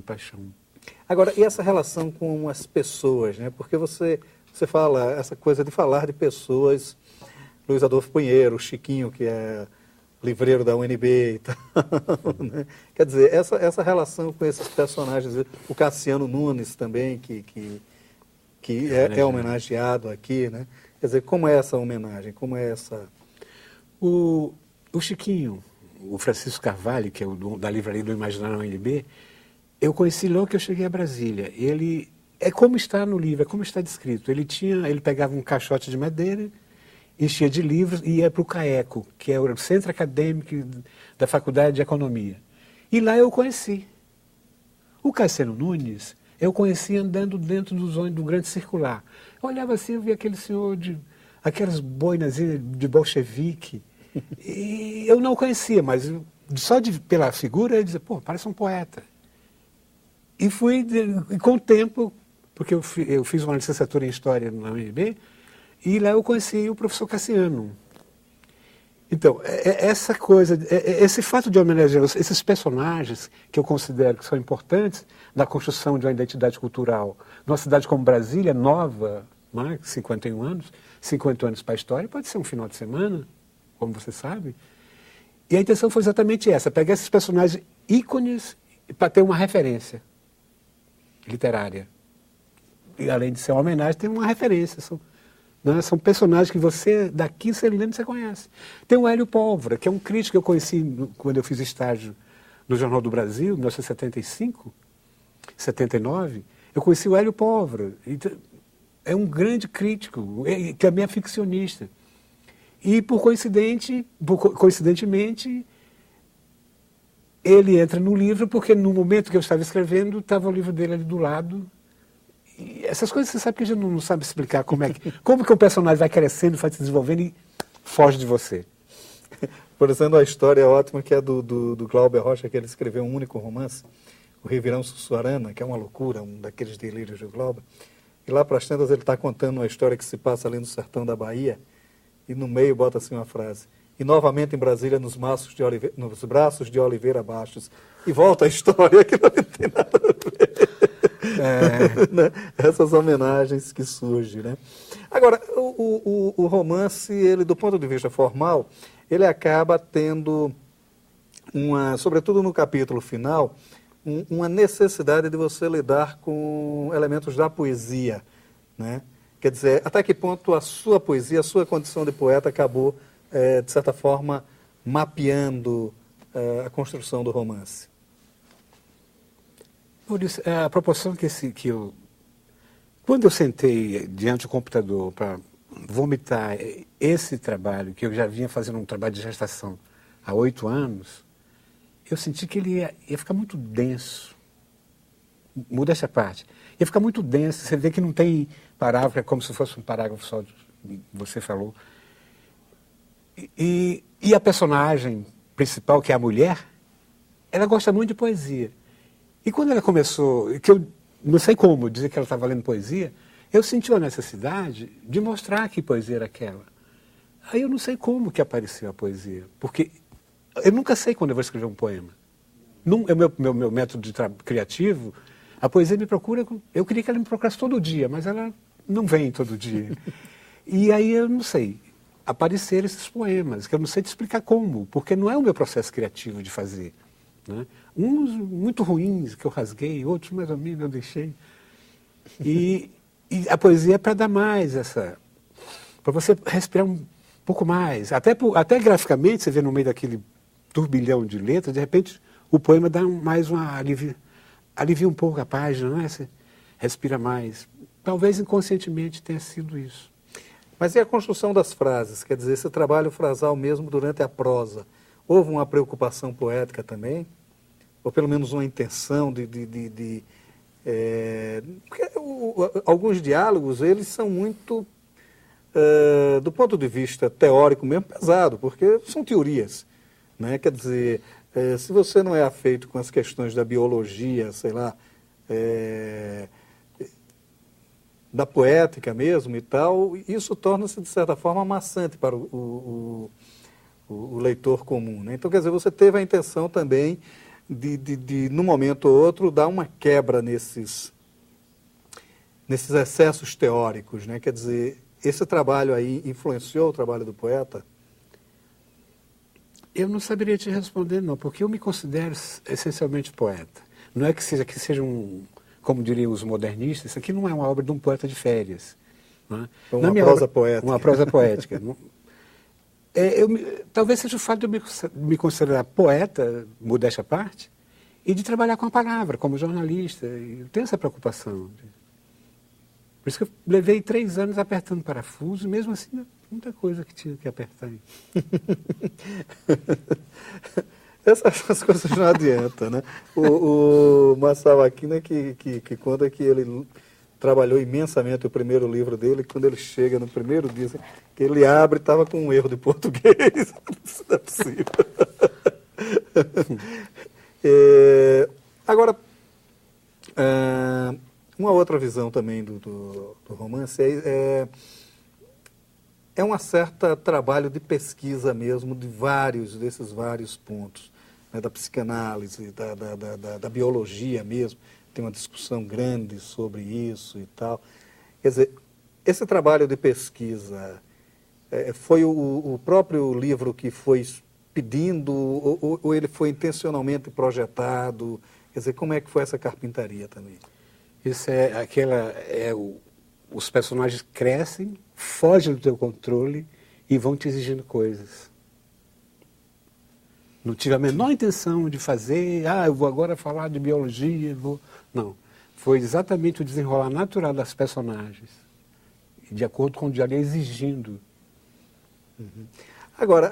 paixão. Agora, e essa relação com as pessoas, né? Porque você fala essa coisa de falar de pessoas, Luiz Adolfo Pinheiro, Chiquinho, que é livreiro da UNB e tal, né? Quer dizer, essa relação com esses personagens, o Cassiano Nunes também, que é homenageado aqui, né? Quer dizer, como é essa homenagem? Como é essa... O Chiquinho, o Francisco Carvalho, que é o da livraria do Imaginário UNB, eu conheci logo que eu cheguei a Brasília. Ele é como está no livro, é como está descrito. Ele pegava um caixote de madeira, enchia de livros e ia para o CAECO, que é o Centro Acadêmico da Faculdade de Economia. E lá eu conheci. O Cassiano Nunes, eu conheci andando dentro do Grande Circular. Eu olhava assim, eu via aquele senhor aquelas boinas de bolchevique. E eu não o conhecia, mas só pela figura eu dizia, pô, parece um poeta. E com o tempo, porque eu fiz uma licenciatura em História na UNB, e lá eu conheci o professor Cassiano. Então, essa coisa, esse fato de homenagear esses personagens que eu considero que são importantes na construção de uma identidade cultural, numa cidade como Brasília, nova, né, 51 anos, 50 anos para a história, pode ser um final de semana, como você sabe. E a intenção foi exatamente essa, pegar esses personagens ícones para ter uma referência literária. E além de ser uma homenagem, tem uma referência. São personagens que daqui você lembra, você conhece. Tem o Hélio Pólvora, que é um crítico que eu conheci quando eu fiz estágio no Jornal do Brasil, em 1975, 79. Eu conheci o Hélio Pólvora. É um grande crítico, que também é ficcionista. E, coincidentemente, ele entra no livro porque no momento que eu estava escrevendo, estava o livro dele ali do lado. E essas coisas você sabe que a gente não sabe explicar como que o personagem vai crescendo, vai se desenvolvendo e foge de você. Por exemplo, a história ótima que é do Glauber Rocha, que ele escreveu um único romance, O Ribeirão Sussuarana, que é uma loucura, um daqueles delírios do Glauber. E lá para as tantas ele está contando uma história que se passa ali no sertão da Bahia, e no meio bota assim uma frase: e novamente em Brasília nos braços de Oliveira Bastos. E volta a história que não tem nada a ver. Né? Essas homenagens que surgem, né? Agora, o romance, ele, do ponto de vista formal, ele acaba tendo sobretudo no capítulo final, uma necessidade de você lidar com elementos da poesia, né? Quer dizer, até que ponto a sua poesia, a sua condição de poeta acabou, de certa forma, mapeando a construção do romance? Maurício, a proporção quando eu sentei diante do computador para vomitar esse trabalho, que eu já vinha fazendo um trabalho de gestação há 8 anos, eu senti que ele ia ficar muito denso. Muda essa parte. Ia ficar muito denso, você vê que não tem parágrafo, é como se fosse um parágrafo só, você falou. E a personagem principal, que é a mulher, ela gosta muito de poesia. E quando ela começou, que eu não sei como dizer que ela estava lendo poesia, eu senti a necessidade de mostrar que poesia era aquela. Aí eu não sei como que apareceu a poesia, porque eu nunca sei quando eu vou escrever um poema. É o meu método criativo. A poesia me procura, eu queria que ela me procurasse todo dia, mas ela não vem todo dia. E aí eu não sei, apareceram esses poemas, que eu não sei te explicar como, porque não é o meu processo criativo de fazer, né? Uns muito ruins, que eu rasguei, outros mais ou menos eu deixei. E a poesia é para dar mais para você respirar um pouco mais. Até graficamente, você vê no meio daquele turbilhão de letras, de repente o poema dá alivia um pouco a página, não é? Você respira mais. Talvez inconscientemente tenha sido isso. Mas e a construção das frases? Quer dizer, esse trabalho frasal mesmo durante a prosa, houve uma preocupação poética também? Ou pelo menos uma intenção porque alguns diálogos, eles são muito, do ponto de vista teórico mesmo, pesado, porque são teorias, né? Quer dizer, se você não é afeito com as questões da biologia, sei lá, da poética mesmo e tal, isso torna-se, de certa forma, maçante para o leitor comum, né? Então, quer dizer, você teve a intenção também num momento ou outro, dar uma quebra nesses excessos teóricos, né? Quer dizer, esse trabalho aí influenciou o trabalho do poeta? Eu não saberia te responder, não, porque eu me considero essencialmente poeta. Não é que seja como diriam os modernistas, isso aqui não é uma obra de um poeta de férias. Não é? Uma prosa poética. Uma prosa poética. Talvez seja o fato de eu me considerar poeta, modéstia à parte, e de trabalhar com a palavra, como jornalista. Eu tenho essa preocupação. Por isso que eu levei 3 anos apertando parafuso, e mesmo assim, muita coisa que tinha que apertar. Essas coisas não adiantam, né? O Masao Akina que conta que ele trabalhou imensamente o primeiro livro dele, e quando ele chega no primeiro dia, que ele abre e estava com um erro de português. Isso não é possível. Agora, uma outra visão também do romance é um certo trabalho de pesquisa mesmo desses vários pontos, né, da psicanálise, da biologia mesmo. Tem uma discussão grande sobre isso e tal. Quer dizer, esse trabalho de pesquisa foi o próprio livro que foi pedindo ou ele foi intencionalmente projetado? Quer dizer, como é que foi essa carpintaria também? Isso os personagens crescem, fogem do teu controle e vão te exigindo coisas. Não tive a menor intenção de fazer, eu vou agora falar de biologia, Não. Foi exatamente o desenrolar natural das personagens, de acordo com o diário exigindo. Uhum. Agora,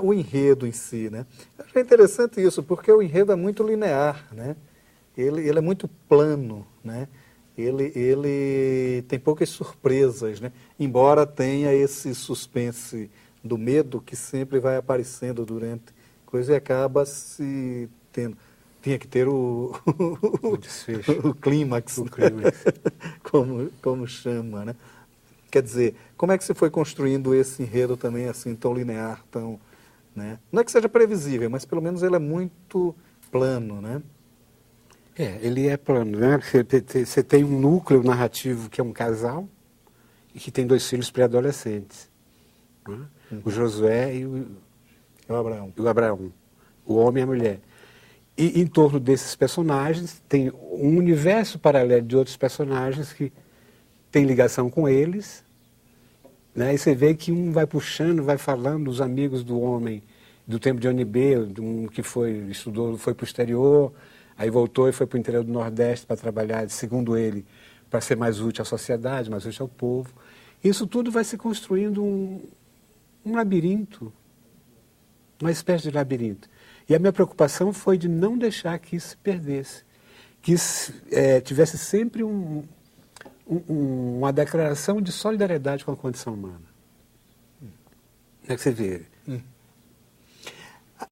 o enredo em si, né? É interessante isso, porque o enredo é muito linear, né? Ele é muito plano, né? Ele tem poucas surpresas, né? Embora tenha esse suspense do medo que sempre vai aparecendo durante coisa e acaba se tendo. Tinha que ter o desfecho. O clímax, o clímax. como chama, né? Quer dizer, como é que se foi construindo esse enredo também assim tão linear, tão, né? Não é que seja previsível, mas pelo menos ele é muito plano, né? Ele é plano, né? Você tem um núcleo narrativo que é um casal e que tem 2 filhos pré-adolescentes, né? O Josué e o Abraão, o homem e a mulher. E em torno desses personagens tem um universo paralelo de outros personagens que tem ligação com eles, né? E você vê que um vai puxando, vai falando dos amigos do homem do tempo de ONB, um que foi para o exterior, aí voltou e foi para o interior do Nordeste para trabalhar, segundo ele, para ser mais útil à sociedade, mais útil ao povo. Isso tudo vai se construindo um labirinto, uma espécie de labirinto. E a minha preocupação foi de não deixar que isso se perdesse, que tivesse sempre uma declaração de solidariedade com a condição humana. É que você vê,